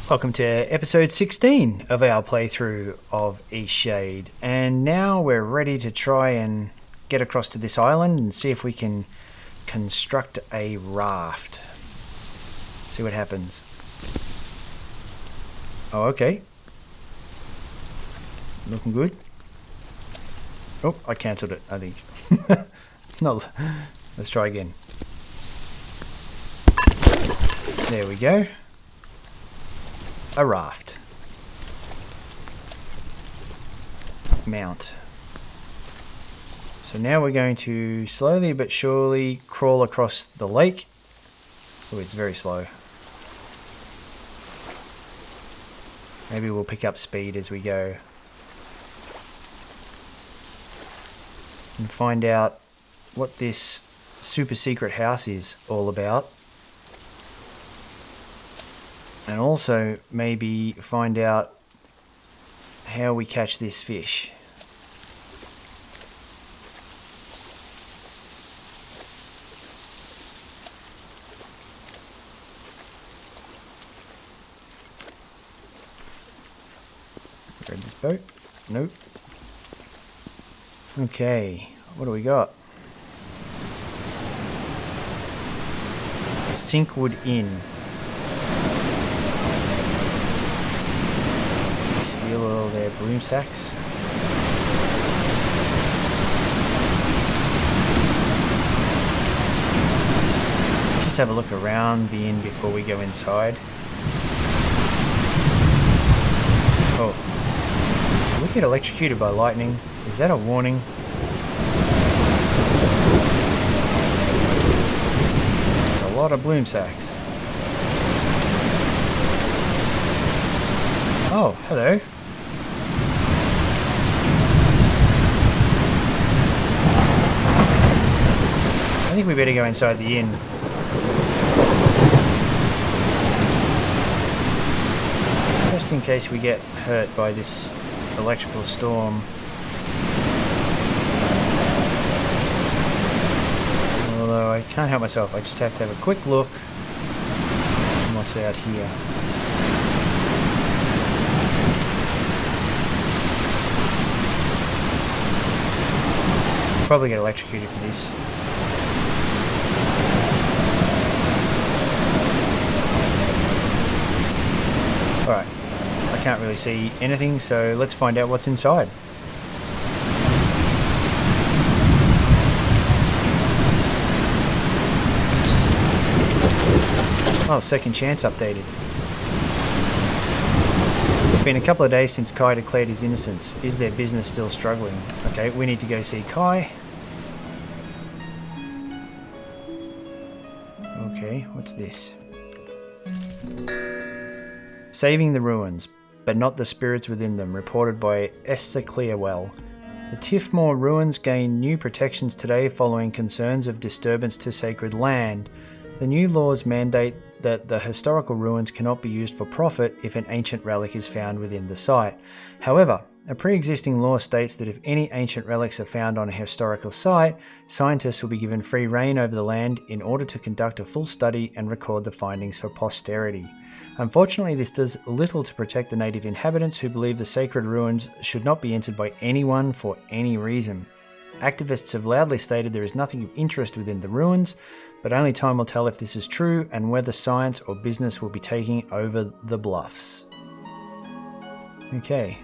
Welcome to episode 16 of our playthrough of Eastshade, and now we're ready to try and get across to this island and see if we can construct a raft. See what happens. Oh, okay. Looking good. Oh, I cancelled it, I think. No, let's try again. There we go. A raft. Mount. So now we're going to slowly but surely crawl across the lake. Oh, it's very slow. Maybe we'll pick up speed as we go. And find out what this super secret house is all about. And also maybe find out how we catch this fish. Grab this boat. Nope. Okay, what do we got? Sinkwood Inn. Steal all their broom sacks. Just have a look around the inn before we go inside. Oh, we get electrocuted by lightning. Is that a warning? It's a lot of bloom sacks. Oh, hello. I think we better go inside the inn. Just in case we get hurt by this electrical storm. Although I can't help myself, I just have to have a quick look at what's out here. Probably get electrocuted for this. Alright, I can't really see anything, so let's find out what's inside. Oh, second chance updated. It's been a couple of days since Kai declared his innocence. Is their business still struggling? Okay, we need to go see Kai. Okay, what's this? Saving the ruins, but not the spirits within them, reported by Esther Clearwell. The Tiffmore ruins gained new protections today following concerns of disturbance to sacred land. The new laws mandate that the historical ruins cannot be used for profit if an ancient relic is found within the site. However, a pre-existing law states that if any ancient relics are found on a historical site, scientists will be given free rein over the land in order to conduct a full study and record the findings for posterity. Unfortunately, this does little to protect the native inhabitants who believe the sacred ruins should not be entered by anyone for any reason. Activists have loudly stated there is nothing of interest within the ruins, but only time will tell if this is true and whether science or business will be taking over the bluffs. Okay.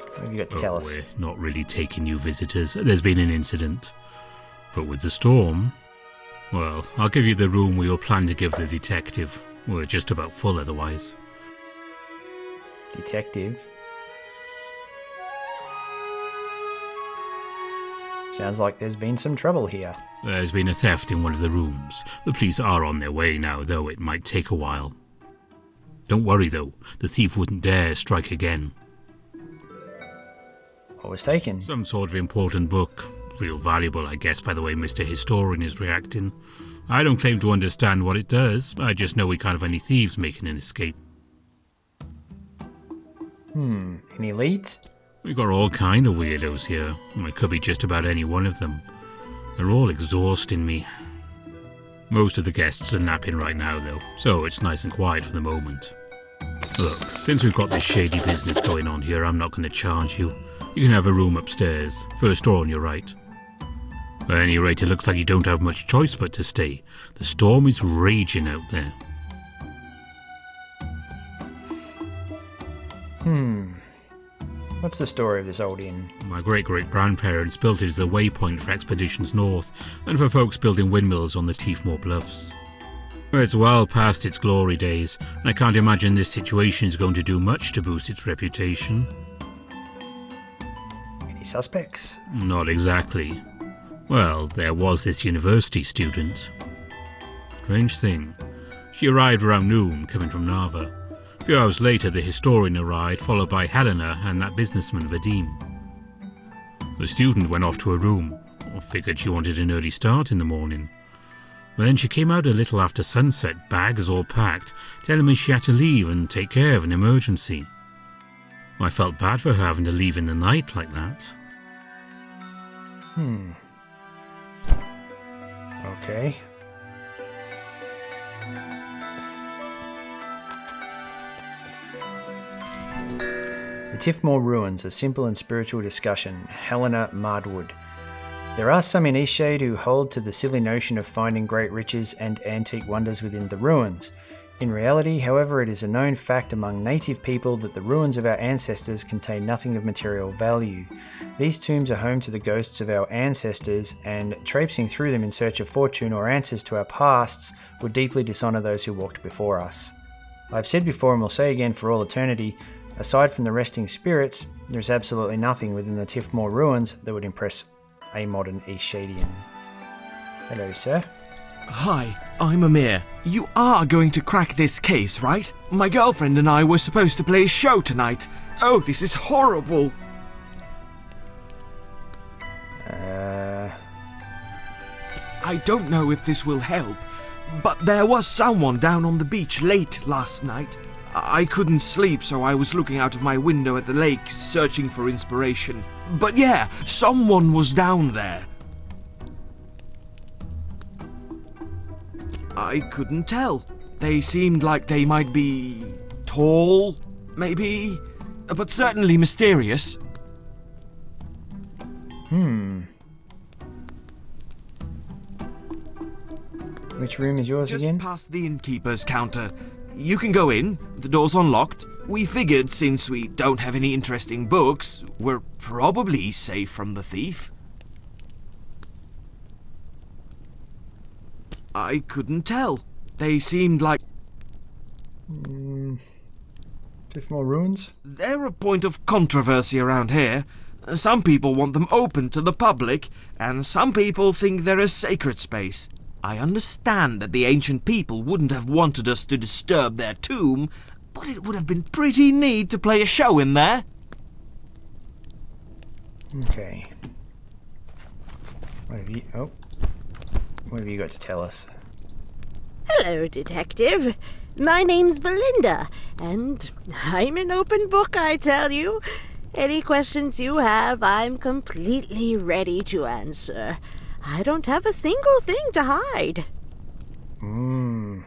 What have you got to tell us? We're not really taking new visitors. There's been an incident. But with the storm, well, I'll give you the room we all plan to give the detective. We're just about full otherwise. Detective? Sounds like there's been some trouble here. There's been a theft in one of the rooms. The police are on their way now, though it might take a while. Don't worry, though. The thief wouldn't dare strike again. What was taken? Some sort of important book. Real valuable, I guess, by the way Mr. Historian is reacting. I don't claim to understand what it does. I just know we can't have any thieves making an escape. Any leads? We've got all kind of weirdos here. It could be just about any one of them. They're all exhausting me. Most of the guests are napping right now though, so it's nice and quiet for the moment. Look, since we've got this shady business going on here, I'm not going to charge you. You can have a room upstairs, first door on your right. At any rate, it looks like you don't have much choice but to stay. The storm is raging out there. What's the story of this old inn? My great-great-grandparents built it as a waypoint for expeditions north, and for folks building windmills on the Teefmore Bluffs. It's well past its glory days, and I can't imagine this situation is going to do much to boost its reputation. Any suspects? Not exactly. Well, there was this university student. Strange thing. She arrived around noon, coming from Narva. A few hours later, the historian arrived, followed by Helena and that businessman, Vadim. The student went off to her room. I figured she wanted an early start in the morning. But then she came out a little after sunset, bags all packed, telling me she had to leave and take care of an emergency. I felt bad for her having to leave in the night like that. Okay. The Tiffmore Ruins, a simple and spiritual discussion. Helena Mardwood. There are some in Eastshade who hold to the silly notion of finding great riches and antique wonders within the ruins. In reality, however, it is a known fact among native people that the ruins of our ancestors contain nothing of material value. These tombs are home to the ghosts of our ancestors, and traipsing through them in search of fortune or answers to our pasts would deeply dishonour those who walked before us. I've said before and will say again for all eternity, aside from the resting spirits, there is absolutely nothing within the Tiffmore Ruins that would impress a modern Eastshadian. Hello, sir. Hi, I'm Amir. You are going to crack this case, right? My girlfriend and I were supposed to play a show tonight. Oh, this is horrible. I don't know if this will help, but there was someone down on the beach late last night. I couldn't sleep, so I was looking out of my window at the lake, searching for inspiration. But yeah, someone was down there. I couldn't tell. They seemed like they might be tall, maybe, but certainly mysterious. Which room is yours Just again? past the innkeeper's counter. You can go in, the door's unlocked. We figured since we don't have any interesting books, we're probably safe from the thief. I couldn't tell. They seemed like... Tiffmore Ruins? They're a point of controversy around here. Some people want them open to the public, and some people think they're a sacred space. I understand that the ancient people wouldn't have wanted us to disturb their tomb, but it would have been pretty neat to play a show in there. Okay. What have you got to tell us? Hello, Detective. My name's Belinda, and I'm an open book, I tell you. Any questions you have, I'm completely ready to answer. I don't have a single thing to hide. The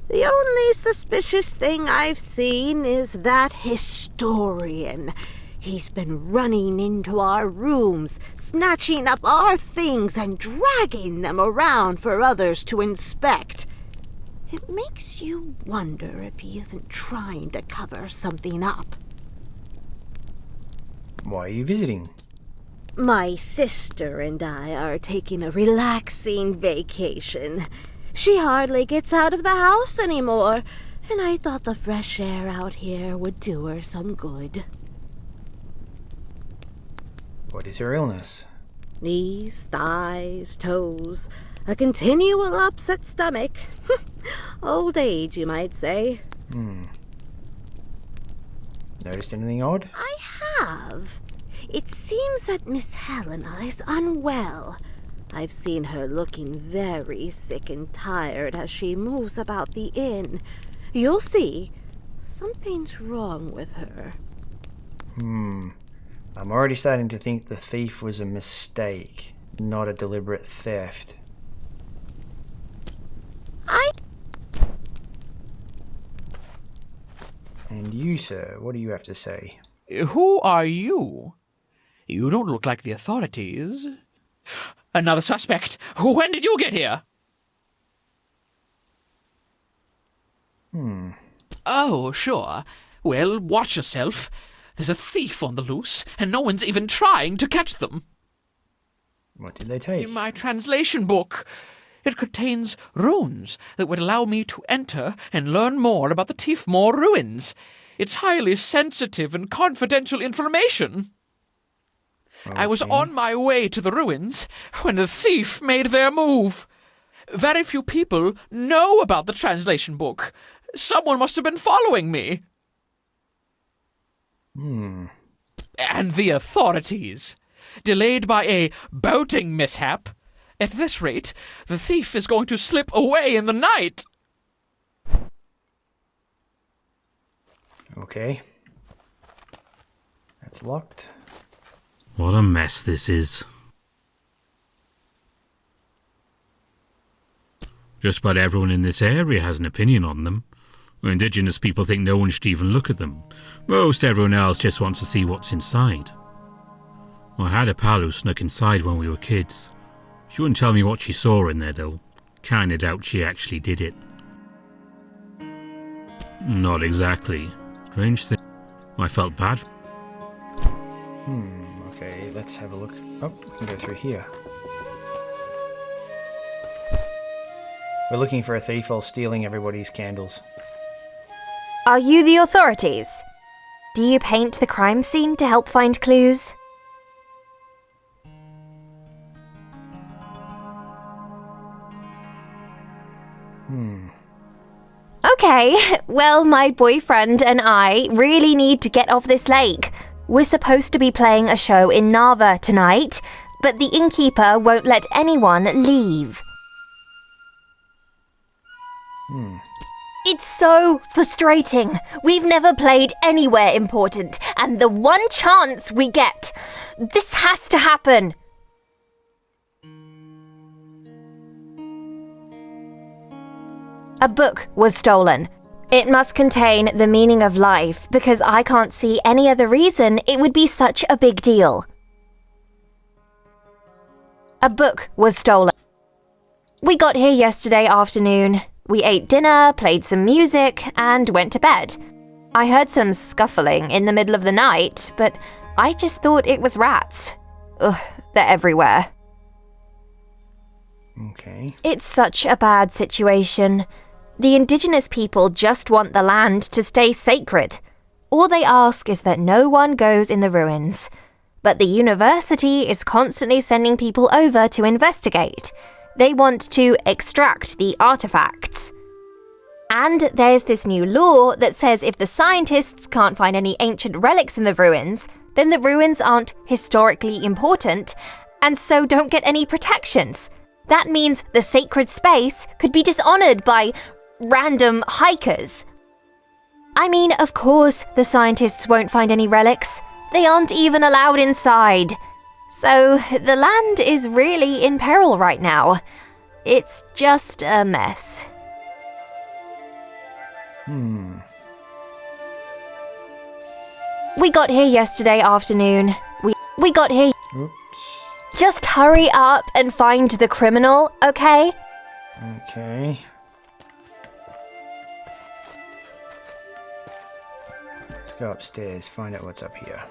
only suspicious thing I've seen is that historian. He's been running into our rooms, snatching up our things and dragging them around for others to inspect. It makes you wonder if he isn't trying to cover something up. Why are you visiting? My sister and I are taking a relaxing vacation. She hardly gets out of the house anymore, and I thought the fresh air out here would do her some good. What is her illness? Knees, thighs, toes, a continual upset stomach. Old age, you might say. Noticed anything odd? I have. It seems that Miss Helena is unwell. I've seen her looking very sick and tired as she moves about the inn. You'll see. Something's wrong with her. I'm already starting to think the thief was a mistake, not a deliberate theft. And you, sir, what do you have to say? Who are you? You don't look like the authorities. Another suspect. When did you get here? Oh, sure. Well, watch yourself. There's a thief on the loose, and no one's even trying to catch them. What did they take? In my translation book, it contains runes that would allow me to enter and learn more about the Tiefmoor ruins. It's highly sensitive and confidential information. Okay. I was on my way to the ruins when the thief made their move. Very few people know about the translation book. Someone must have been following me. And the authorities. Delayed by a boating mishap. At this rate, the thief is going to slip away in the night. Okay. That's locked. What a mess this is. Just about everyone in this area has an opinion on them. Indigenous people think no one should even look at them. Most everyone else just wants to see what's inside. I had a pal who snuck inside when we were kids. She wouldn't tell me what she saw in there though. Kinda doubt she actually did it. Not exactly. Strange thing. I felt bad. Okay, let's have a look. Oh, we can go through here. We're looking for a thief while stealing everybody's candles. Are you the authorities? Do you paint the crime scene to help find clues? Okay, well, my boyfriend and I really need to get off this lake. We're supposed to be playing a show in Narva tonight, but the innkeeper won't let anyone leave. It's so frustrating. We've never played anywhere important, and the one chance we get, this has to happen. A book was stolen. It must contain the meaning of life because I can't see any other reason it would be such a big deal. A book was stolen. We got here yesterday afternoon. We ate dinner, played some music, and went to bed. I heard some scuffling in the middle of the night, but I just thought it was rats. Ugh, they're everywhere. Okay. It's such a bad situation. The indigenous people just want the land to stay sacred. All they ask is that no one goes in the ruins. But the university is constantly sending people over to investigate. They want to extract the artifacts. And there's this new law that says if the scientists can't find any ancient relics in the ruins, then the ruins aren't historically important, and so don't get any protections. That means the sacred space could be dishonored by random hikers. I mean, of course, the scientists won't find any relics. They aren't even allowed inside. So, the land is really in peril right now. It's just a mess. We got here yesterday afternoon. We got here... Oops. Just hurry up and find the criminal, okay? Okay. Let's go upstairs, find out what's up here.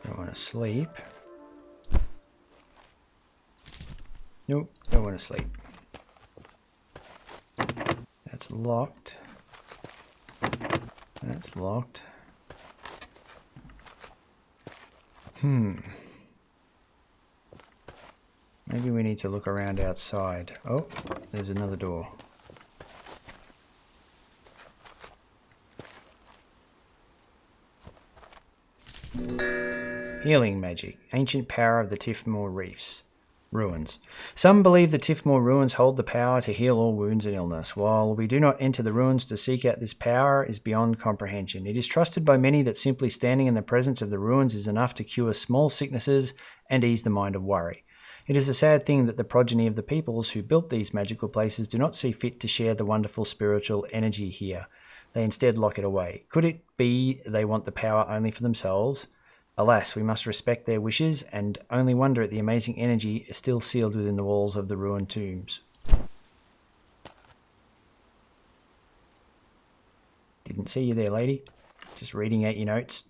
Don't want to sleep. Nope, don't want to sleep. That's locked. That's locked. Maybe we need to look around outside. Oh, there's another door. Healing magic. Ancient power of the Tiefmoor Reefs. Ruins. Some believe the Tifmore ruins hold the power to heal all wounds and illness. While we do not enter the ruins to seek out this power is beyond comprehension. It is trusted by many that simply standing in the presence of the ruins is enough to cure small sicknesses and ease the mind of worry. It is a sad thing that the progeny of the peoples who built these magical places do not see fit to share the wonderful spiritual energy here. They instead lock it away. Could it be they want the power only for themselves? Alas, we must respect their wishes and only wonder at the amazing energy still sealed within the walls of the ruined tombs. Didn't see you there, lady. Just reading out your notes.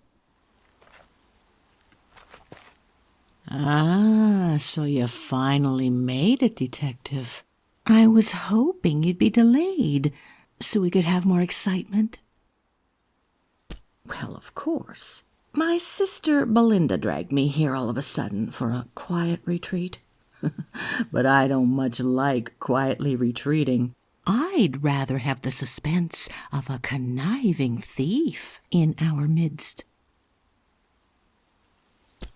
Ah, so you finally made it, Detective. I was hoping you'd be delayed so we could have more excitement. Well, of course. My sister Belinda dragged me here all of a sudden for a quiet retreat. But I don't much like quietly retreating. I'd rather have the suspense of a conniving thief in our midst.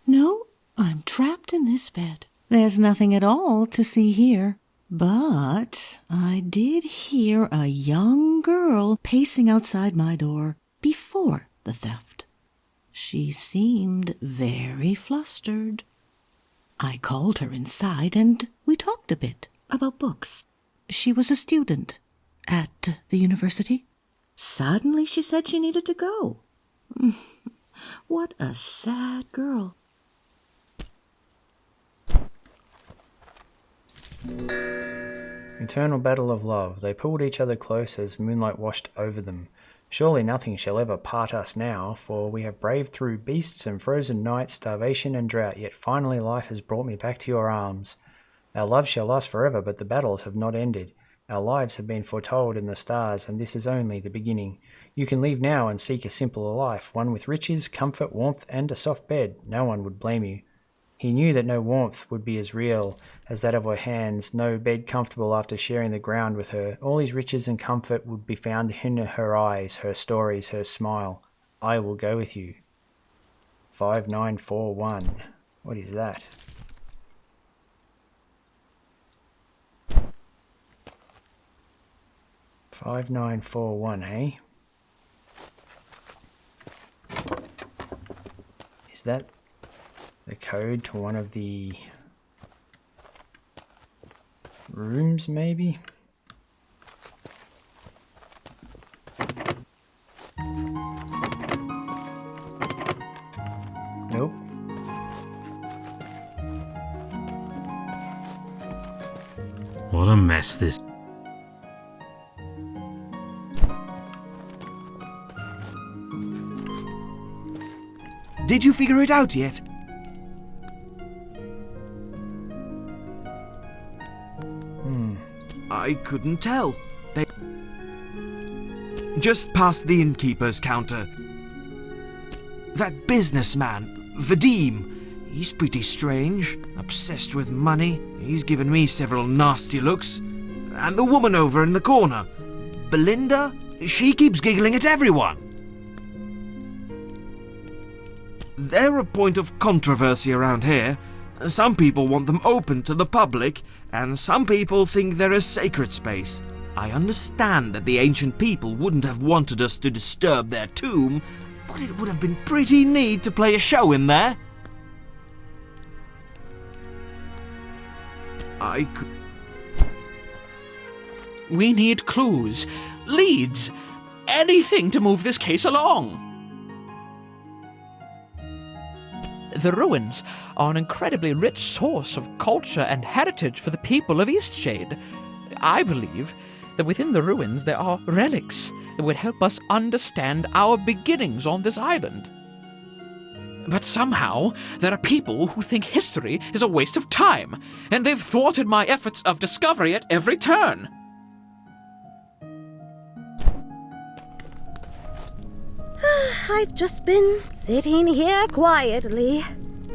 No, I'm trapped in this bed. There's nothing at all to see here. But I did hear a young girl pacing outside my door before the theft. She seemed very flustered. I called her inside and we talked a bit about books. She was a student at the university. Suddenly she said she needed to go. What a sad girl. Eternal battle of love. They pulled each other close as moonlight washed over them. Surely nothing shall ever part us now, for we have braved through beasts and frozen nights, starvation and drought, yet finally life has brought me back to your arms. Our love shall last forever, but the battles have not ended. Our lives have been foretold in the stars, and this is only the beginning. You can leave now and seek a simpler life, one with riches, comfort, warmth, and a soft bed. No one would blame you. He knew that no warmth would be as real as that of her hands, no bed comfortable after sharing the ground with her. All his riches and comfort would be found in her eyes, her stories, her smile. I will go with you. 5941. What is that? $5941, hey? Is that the code to one of the rooms, maybe? Nope. What a mess this. Did you figure it out yet? I couldn't tell. They just past the innkeeper's counter. That businessman, Vadim, he's pretty strange, obsessed with money. He's given me several nasty looks. And the woman over in the corner, Belinda, she keeps giggling at everyone. They're a point of controversy around here. Some people want them open to the public, and some people think they're a sacred space. I understand that the ancient people wouldn't have wanted us to disturb their tomb, but it would have been pretty neat to play a show in there. I could... We need clues, leads, anything to move this case along. The ruins are an incredibly rich source of culture and heritage for the people of Eastshade. I believe that within the ruins there are relics that would help us understand our beginnings on this island. But somehow, there are people who think history is a waste of time, and they've thwarted my efforts of discovery at every turn. I've just been sitting here quietly.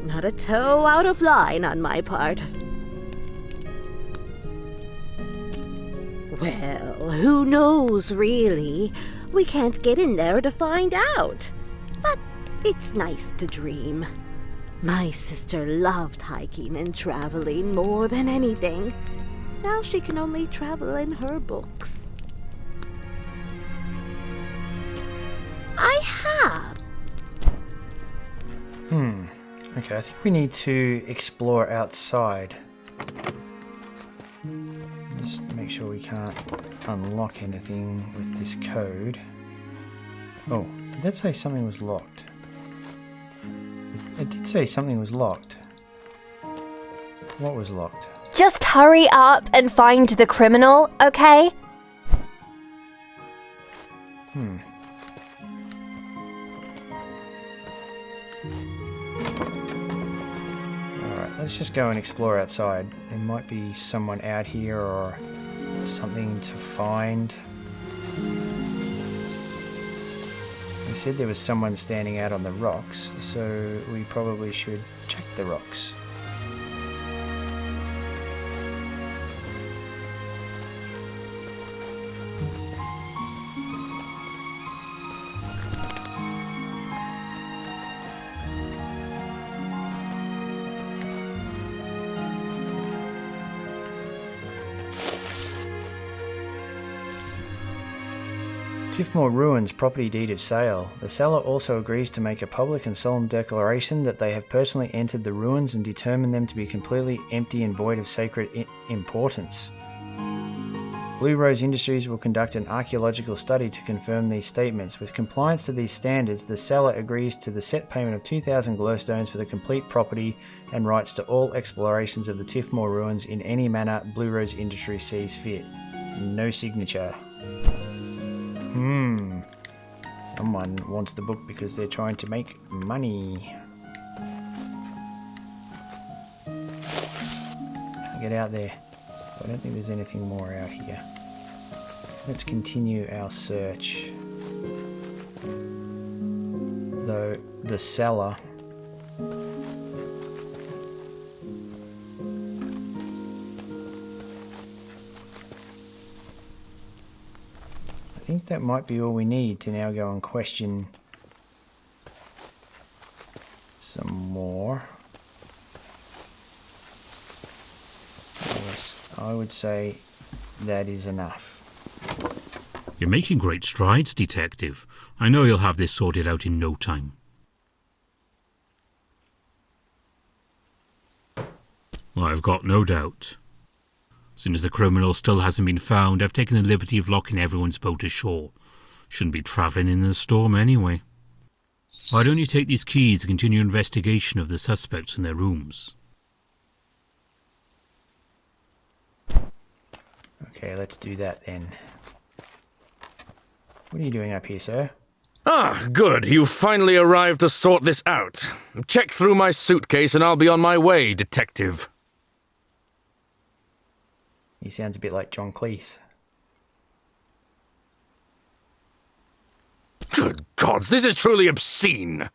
Not a toe out of line on my part. Well, who knows, really? We can't get in there to find out. But it's nice to dream. My sister loved hiking and traveling more than anything. Now she can only travel in her books. I have. Okay, I think we need to explore outside. Just make sure we can't unlock anything with this code. Oh, did that say something was locked? It did say something was locked. What was locked? Just hurry up and find the criminal, okay? Alright, let's just go and explore outside. There might be someone out here or something to find. They said there was someone standing out on the rocks, so we probably should check the rocks. Tifmore Ruins property deed of sale. The seller also agrees to make a public and solemn declaration that they have personally entered the ruins and determined them to be completely empty and void of sacred importance. Blue Rose Industries will conduct an archaeological study to confirm these statements. With compliance to these standards, the seller agrees to the set payment of 2,000 glowstones for the complete property and rights to all explorations of the Tifmore Ruins in any manner Blue Rose Industries sees fit. No signature. Someone wants the book because they're trying to make money. Can't get out there. I don't think there's anything more out here. Let's continue our search. Though the cellar. I think that might be all we need to now go and question some more. Yes, I would say that is enough. You're making great strides, Detective. I know you'll have this sorted out in no time. Well, I've got no doubt. Since the criminal still hasn't been found, I've taken the liberty of locking everyone's boat ashore. Shouldn't be travelling in the storm anyway. Why don't you take these keys and continue investigation of the suspects in their rooms? Okay, let's do that then. What are you doing up here, sir? Ah, good. You've finally arrived to sort this out. Check through my suitcase and I'll be on my way, Detective. He sounds a bit like John Cleese. Good gods, this is truly obscene.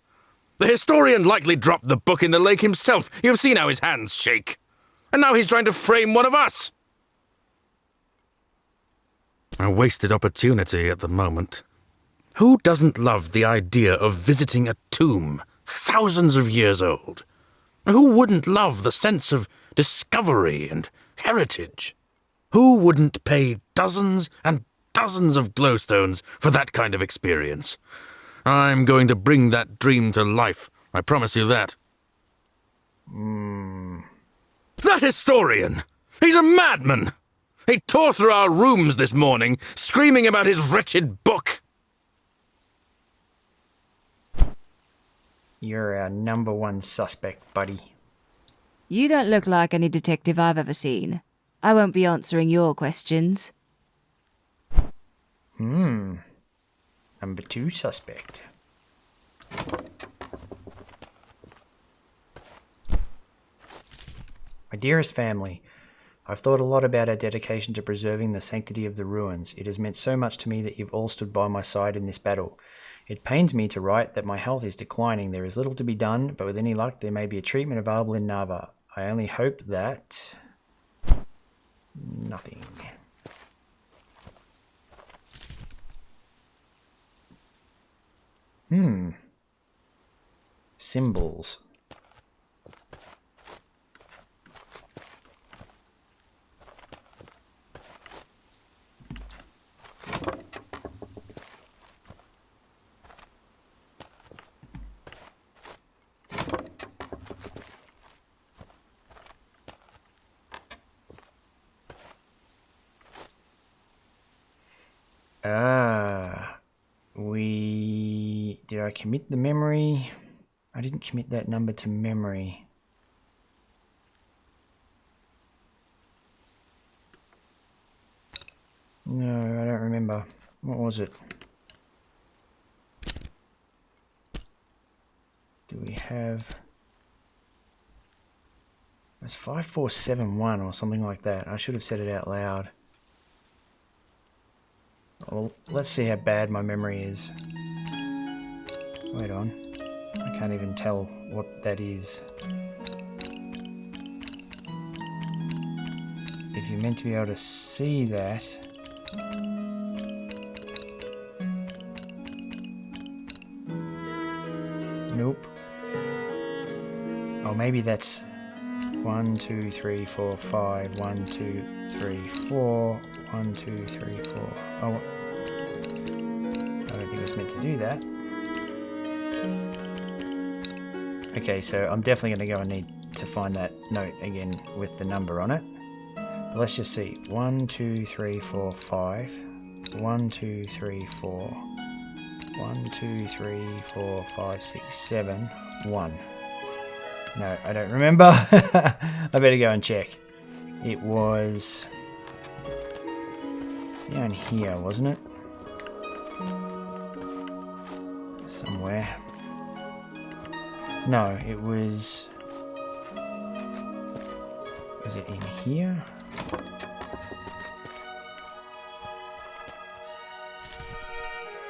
The historian likely dropped the book in the lake himself. You've seen how his hands shake. And now he's trying to frame one of us. A wasted opportunity at the moment. Who doesn't love the idea of visiting a tomb thousands of years old? Who wouldn't love the sense of discovery and heritage? Who wouldn't pay dozens and dozens of glowstones for that kind of experience? I'm going to bring that dream to life. I promise you that. That historian! He's a madman! He tore through our rooms this morning, screaming about his wretched book. You're our #1 suspect, buddy. You don't look like any detective I've ever seen. I won't be answering your questions. #2 suspect. My dearest family, I've thought a lot about our dedication to preserving the sanctity of the ruins. It has meant so much to me that you've all stood by my side in this battle. It pains me to write that my health is declining. There is little to be done, but with any luck there may be a treatment available in Nava. I only hope that... nothing. Symbols. Did I commit the memory? I didn't commit that number to memory. No, I don't remember. What was it? Do we have... It was 5471 or something like that. I should have said it out loud. Well, let's see how bad my memory is. Wait on. I can't even tell what that is. If you're meant to be able to see that... Nope. Oh, maybe that's 1, 2, 3, 4, 5. 1, 2, 3, 4. 1, 2, 3, 4. Oh, I don't think I was meant to do that. Okay, so I'm definitely going to go and need to find that note again with the number on it. But let's just see. 1, 2, 3, 4, 5. 1, 2, 3, 4. 1, 2, 3, 4, 5, 6, 7. 1. No, I don't remember. I better go and check. It was down here, wasn't it? Somewhere. No, it was... Was it in here?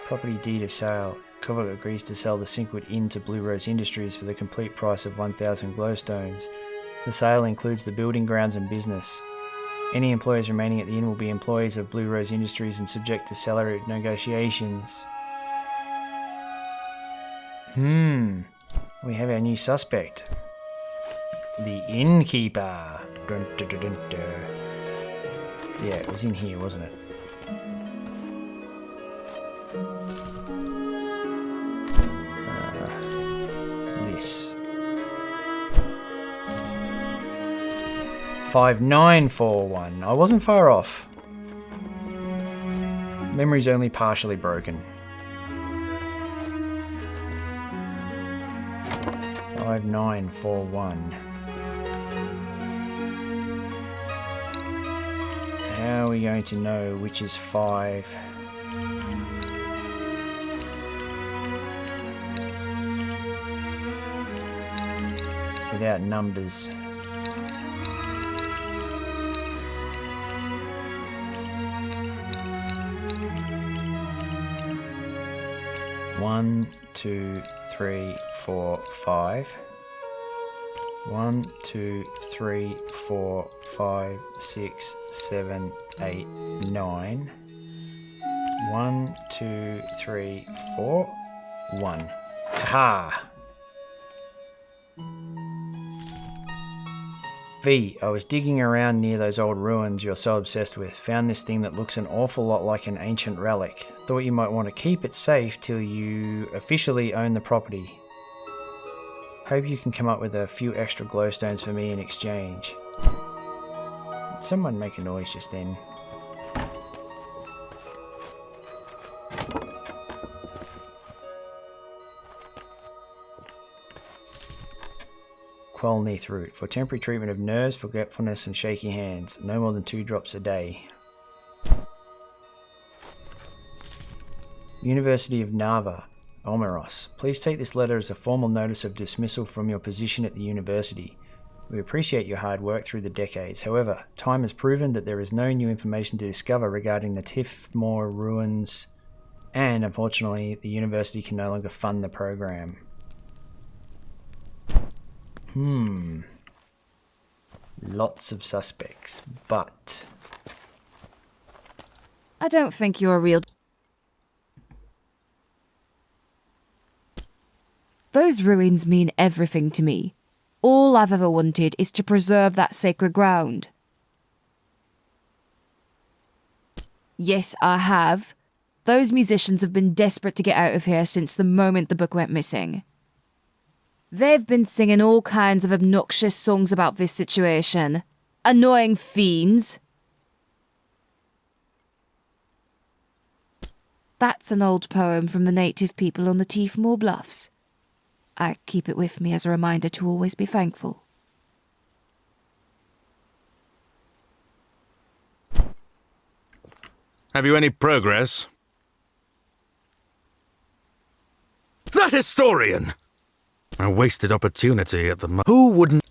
Property deed of sale. Kovac agrees to sell the Sinkwood Inn to Blue Rose Industries for the complete price of 1,000 glowstones. The sale includes the building, grounds and business. Any employees remaining at the inn will be employees of Blue Rose Industries and subject to salary negotiations. We have our new suspect. The innkeeper. Dun, dun, dun, dun, dun. Yeah, it was in here, wasn't it? This. 5941. I wasn't far off. Memory's only partially broken. 5941. How are we going to know which is 5? Without numbers. One, 2, 3, 4, 5. 1, 2, 3, 4, 5, 6, 7, 8, 9. 1, 2, 3, 4, 1. Ha! V, I was digging around near those old ruins you're so obsessed with. Found this thing that looks an awful lot like an ancient relic. Thought you might want to keep it safe till you officially own the property. Hope you can come up with a few extra glowstones for me in exchange. Did someone make a noise just then? Quell Neath root. For temporary treatment of nerves, forgetfulness and shaky hands. No more than 2 drops a day. University of Narva, Omeros. Please take this letter as a formal notice of dismissal from your position at the university. We appreciate your hard work through the decades. However, time has proven that there is no new information to discover regarding the Tifmore ruins, and unfortunately, the university can no longer fund the program. Lots of suspects, but... I don't think you're a real... Those ruins mean everything to me. All I've ever wanted is to preserve that sacred ground. Yes, I have. Those musicians have been desperate to get out of here since the moment the book went missing. They've been singing all kinds of obnoxious songs about this situation. Annoying fiends. That's an old poem from the native people on the Teefmore Bluffs. I keep it with me as a reminder to always be thankful. Have you any progress? That historian! A wasted opportunity at the Who wouldn't...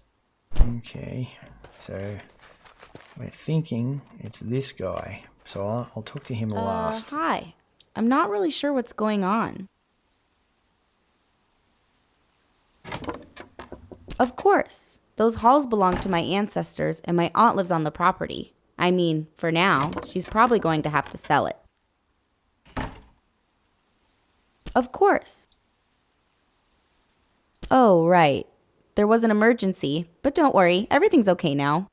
Okay, so we're thinking it's this guy. So I'll talk to him last. Hi. I'm not really sure what's going on. Of course. Those halls belong to my ancestors, and my aunt lives on the property. I mean, for now, she's probably going to have to sell it. Of course. Oh, right. There was an emergency, but don't worry, everything's okay now.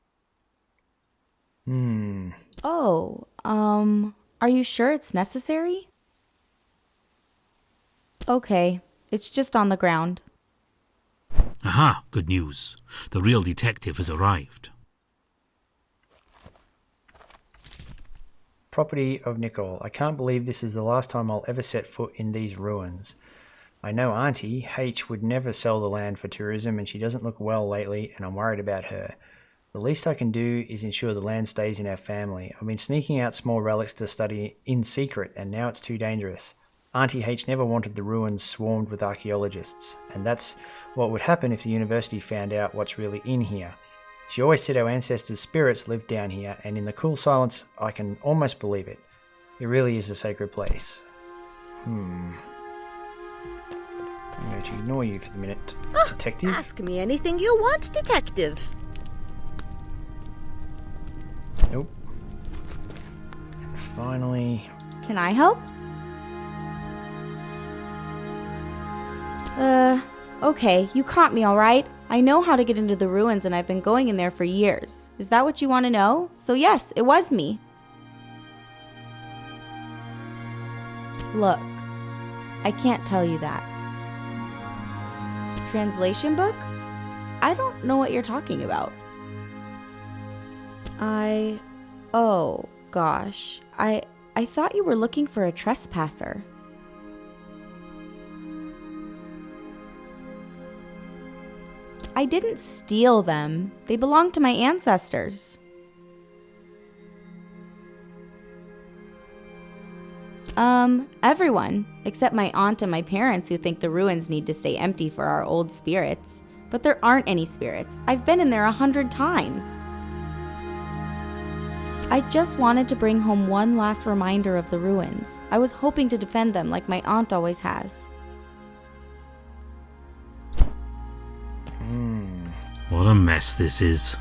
Oh, are you sure it's necessary? Okay, it's just on the ground. Aha, good news. The real detective has arrived. Property of Nicole. I can't believe this is the last time I'll ever set foot in these ruins. I know Auntie H would never sell the land for tourism, and she doesn't look well lately, and I'm worried about her. The least I can do is ensure the land stays in our family. I've been sneaking out small relics to study in secret, and now it's too dangerous. Auntie H never wanted the ruins swarmed with archaeologists, and that's what would happen if the university found out what's really in here. She always said our ancestors' spirits lived down here, and in the cool silence, I can almost believe it. It really is a sacred place. I'm going to ignore you for the minute, Detective. Ask me anything you want, Detective. Nope. And finally... Can I help? Okay, you caught me all right. I know how to get into the ruins and I've been going in there for years. Is that what you want to know? So yes, it was me. Look, I can't tell you that. Translation book? I don't know what you're talking about. Oh, gosh. I thought you were looking for a trespasser. I didn't steal them. They belong to my ancestors. Everyone, except my aunt and my parents who think the ruins need to stay empty for our old spirits. But there aren't any spirits. I've been in there 100 times. I just wanted to bring home one last reminder of the ruins. I was hoping to defend them like my aunt always has. What a mess this is.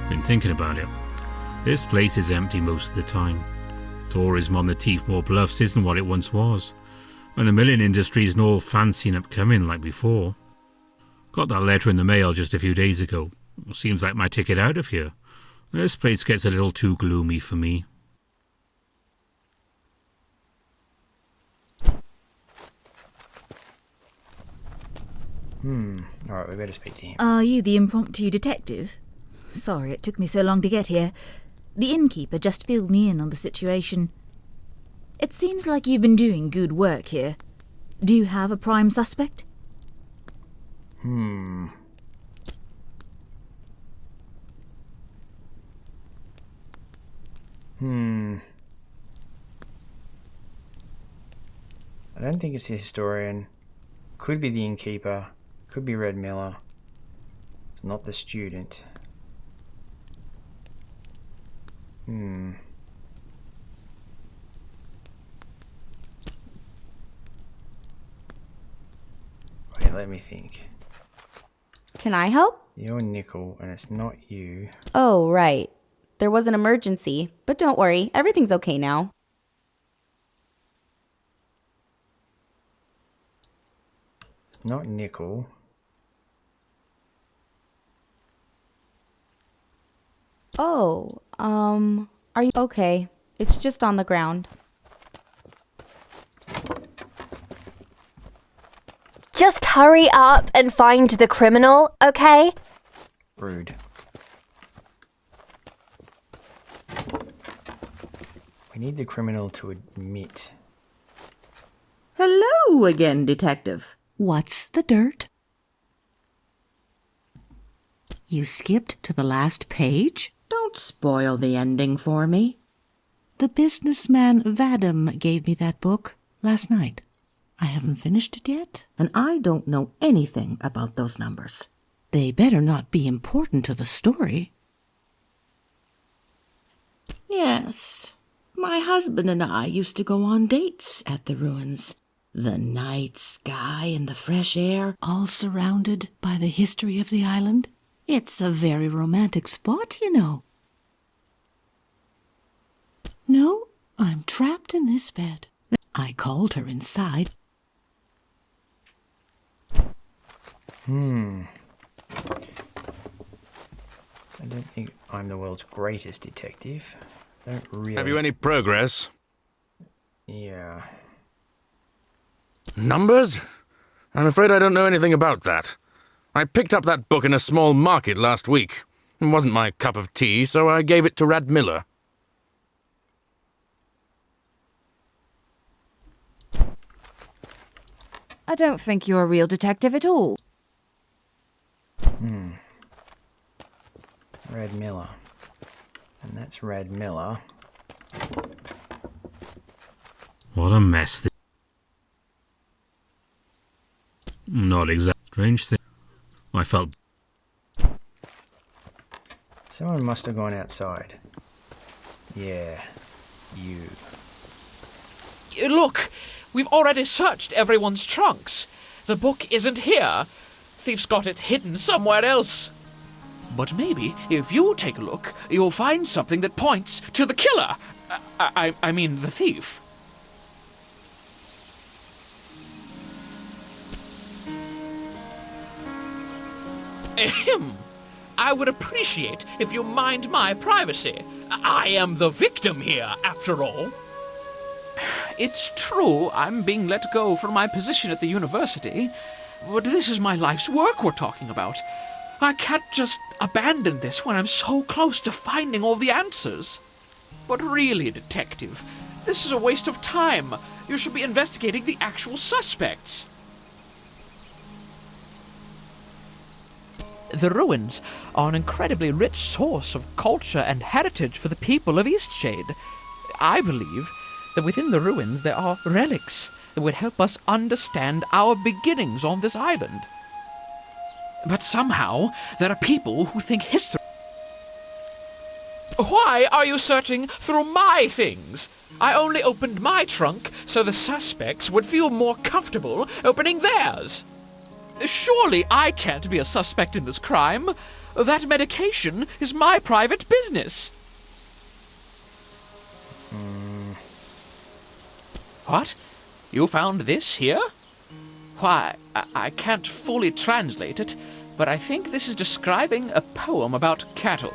Been thinking about it. This place is empty most of the time. Tourism on the Teefmore Bluffs isn't what it once was, and the milling industry isn't all fancy and upcoming like before. Got that letter in the mail just a few days ago. Seems like my ticket out of here. This place gets a little too gloomy for me. Alright, we better speak to him. Are you the impromptu detective? Sorry it took me so long to get here. The innkeeper just filled me in on the situation. It seems like you've been doing good work here. Do you have a prime suspect? I don't think it's the historian. Could be the innkeeper. Could be Red Miller. It's not the student. Wait, let me think. Can I help? You're Nickel, and it's not you. Oh, right. There was an emergency, but don't worry, everything's okay now. It's not Nickel. Oh, are you okay? It's just on the ground. Just hurry up and find the criminal, okay? Rude. We need the criminal to admit. Hello again, Detective. What's the dirt? You skipped to the last page? Don't spoil the ending for me. The businessman Vadim gave me that book last night. I haven't finished it yet. And I don't know anything about those numbers. They better not be important to the story. Yes, my husband and I used to go on dates at the ruins. The night sky and the fresh air. All surrounded by the history of the island. It's a very romantic spot, you know. No, I'm trapped in this bed. I called her inside. I don't think I'm the world's greatest detective. I don't really... Have you any progress? Yeah. Numbers? I'm afraid I don't know anything about that. I picked up that book in a small market last week. It wasn't my cup of tea, so I gave it to Rad Miller. I don't think you're a real detective at all. Rad Miller. And that's Rad Miller. What a mess. Not exactly. Strange thing. I felt... Someone must have gone outside. Yeah, you. Look! We've already searched everyone's trunks. The book isn't here. Thief's got it hidden somewhere else. But maybe, if you take a look, you'll find something that points to the killer. I mean, the thief. Ahem. I would appreciate if you mind my privacy. I am the victim here, after all. It's true I'm being let go from my position at the university, but this is my life's work we're talking about. I can't just abandon this when I'm so close to finding all the answers. But really, Detective, this is a waste of time. You should be investigating the actual suspects. The ruins are an incredibly rich source of culture and heritage for the people of Eastshade. I believe that within the ruins there are relics that would help us understand our beginnings on this island. But somehow, there are people who think history... Why are you searching through my things? I only opened my trunk so the suspects would feel more comfortable opening theirs. Surely I can't be a suspect in this crime. That medication is my private business. What? You found this here? Why, I can't fully translate it, but I think this is describing a poem about cattle.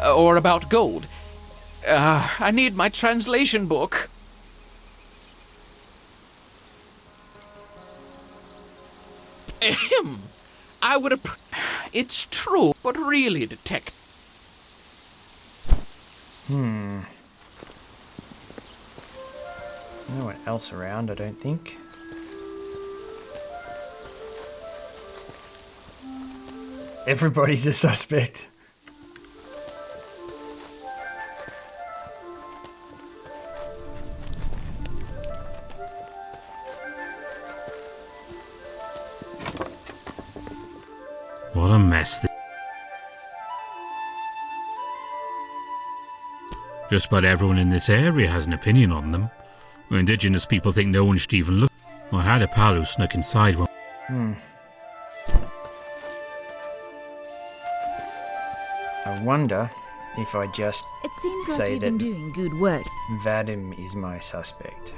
Or about gold. I need my translation book. Ahem. I would It's true, but really, Detective. There's no one else around, I don't think. Everybody's a suspect. What a mess. Just about everyone in this area has an opinion on them. Indigenous people think no one should even look. I had a pal who snuck inside one. I wonder if I just It seems like say you've that been doing good work. Vadim is my suspect.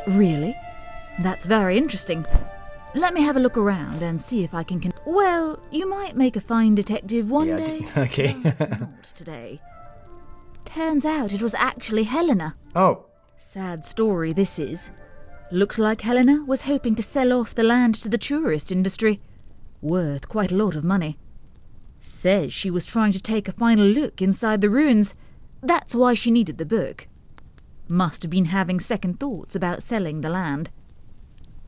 Really? That's very interesting. Let me have a look around and see if I can... Well, you might make a fine detective one day. Okay. but not today. Turns out it was actually Helena. Oh. Sad story this is. Looks like Helena was hoping to sell off the land to the tourist industry. Worth quite a lot of money. Says she was trying to take a final look inside the ruins. That's why she needed the book. Must have been having second thoughts about selling the land.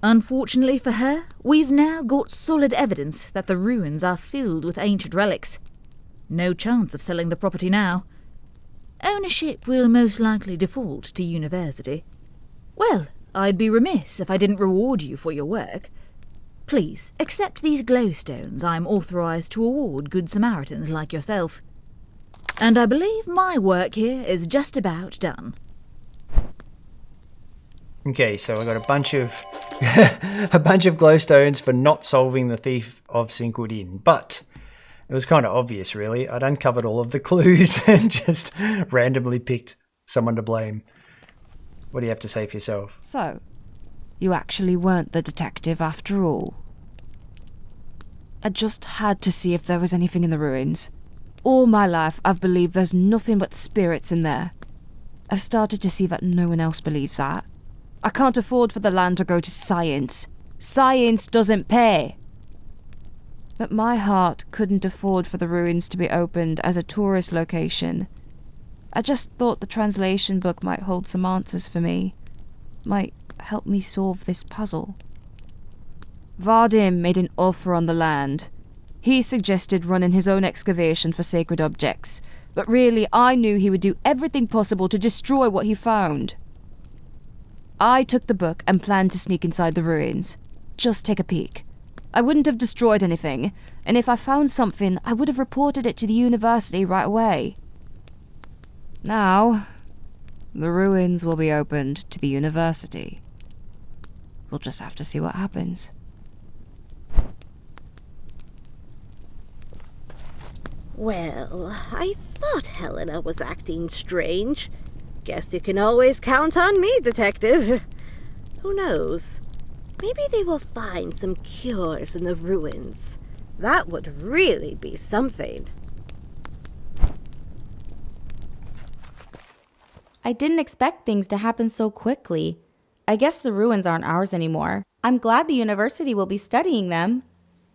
Unfortunately for her, we've now got solid evidence that the ruins are filled with ancient relics. No chance of selling the property now. Ownership will most likely default to university. Well, I'd be remiss if I didn't reward you for your work. Please, accept these glowstones I'm authorised to award good Samaritans like yourself. And I believe my work here is just about done. Okay, so I got a bunch of a bunch of glowstones for not solving the thief of Sinkwood Inn, but it was kind of obvious, really. I'd uncovered all of the clues and just randomly picked someone to blame. What do you have to say for yourself? So, you actually weren't the detective after all. I just had to see if there was anything in the ruins. All my life, I've believed there's nothing but spirits in there. I've started to see that no one else believes that. I can't afford for the land to go to science. Science doesn't pay. But my heart couldn't afford for the ruins to be opened as a tourist location. I just thought the translation book might hold some answers for me. Might help me solve this puzzle. Vadim made an offer on the land. He suggested running his own excavation for sacred objects, but really I knew he would do everything possible to destroy what he found. I took the book and planned to sneak inside the ruins. Just take a peek. I wouldn't have destroyed anything, and if I found something, I would have reported it to the university right away. Now, the ruins will be opened to the university. We'll just have to see what happens. Well, I thought Helena was acting strange. Guess you can always count on me, Detective. Who knows? Maybe they will find some cures in the ruins. That would really be something. I didn't expect things to happen so quickly. I guess the ruins aren't ours anymore. I'm glad the university will be studying them.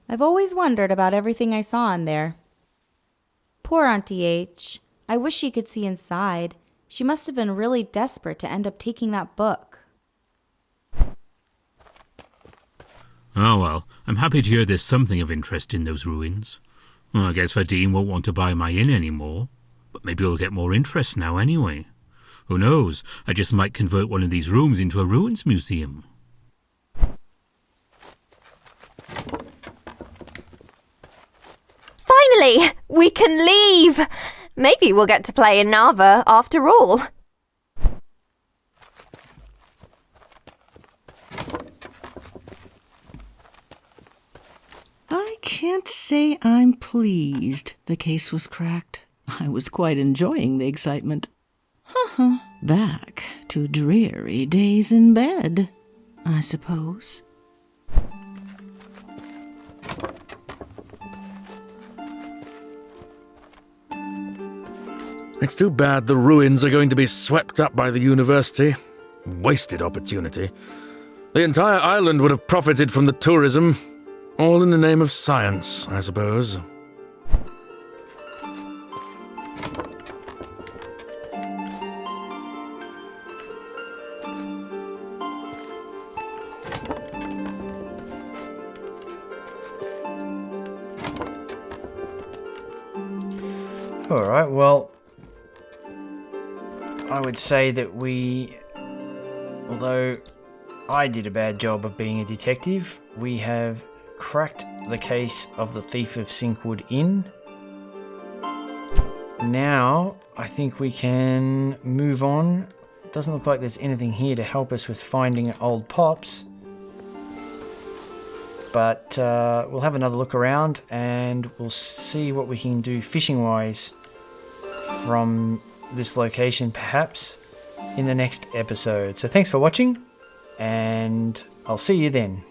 I've always wondered about everything I saw in there. Poor Auntie H. I wish she could see inside. She must have been really desperate to end up taking that book. Oh well, I'm happy to hear there's something of interest in those ruins. Well, I guess Vadim won't want to buy my inn anymore, but maybe he'll get more interest now anyway. Who knows, I just might convert one of these rooms into a ruins museum. Finally, we can leave! Maybe we'll get to play in Narva after all. I can't say I'm pleased the case was cracked. I was quite enjoying the excitement. Back to dreary days in bed, I suppose. It's too bad the ruins are going to be swept up by the university. Wasted opportunity. The entire island would have profited from the tourism. All in the name of science, I suppose. Alright, well, I would say that although I did a bad job of being a detective, we have cracked the case of the thief of Sinkwood Inn. Now, I think we can move on. Doesn't look like there's anything here to help us with finding old Pops. But we'll have another look around and we'll see what we can do fishing-wise from this location, perhaps, in the next episode. So thanks for watching, and I'll see you then.